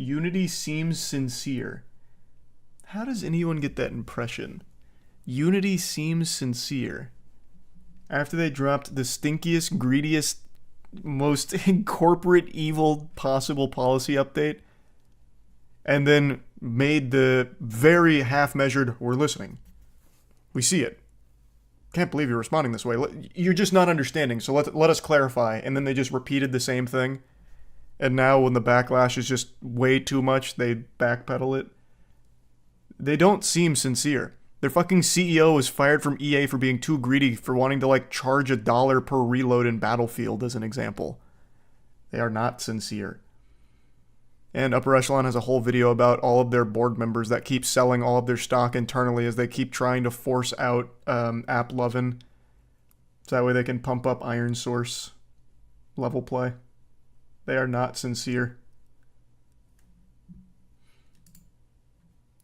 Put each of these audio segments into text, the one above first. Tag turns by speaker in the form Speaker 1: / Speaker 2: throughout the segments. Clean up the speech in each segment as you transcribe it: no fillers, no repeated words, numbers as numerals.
Speaker 1: Unity seems sincere. How does anyone get that impression? Unity seems sincere. After they dropped the stinkiest, greediest, most corporate evil possible policy update, and then made the very half-measured, we're listening. We see it. Can't believe you're responding this way. You're just not understanding, so let us clarify. And then they just repeated the same thing. And now when the backlash is just way too much, they backpedal it. They don't seem sincere. Their fucking CEO was fired from EA for being too greedy, for wanting to like charge $1 per reload in Battlefield as an example. They are not sincere. And Upper Echelon has a whole video about all of their board members that keep selling all of their stock internally as they keep trying to force out AppLovin. So that way they can pump up Iron Source level play. They are not sincere.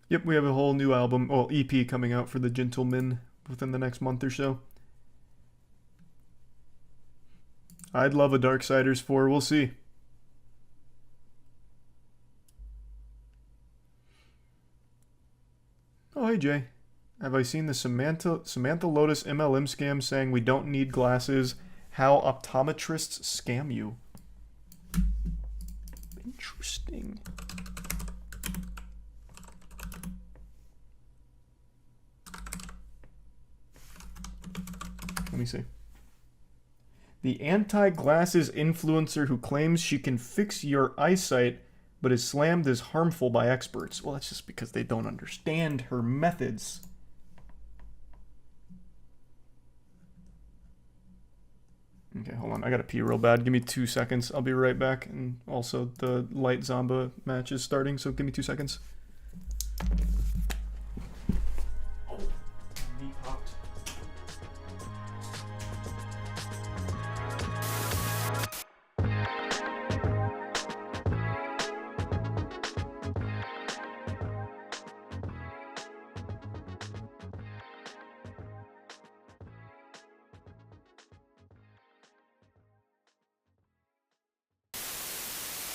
Speaker 1: Yep, we have a whole new album, well, EP coming out for the Gentlemen within the next month or so. I'd love a Darksiders 4, we'll see. Oh, hey Jay. Have I seen the Samantha Lotus MLM scam saying we don't need glasses? How optometrists scam you. Interesting. Let me see. The anti-glasses influencer who claims she can fix your eyesight but is slammed as harmful by experts. Well, that's just because they don't understand her methods. Okay, hold on. I gotta pee real bad. Give me 2 seconds. I'll be right back. And also, the Light Zomba match is starting, so give me 2 seconds.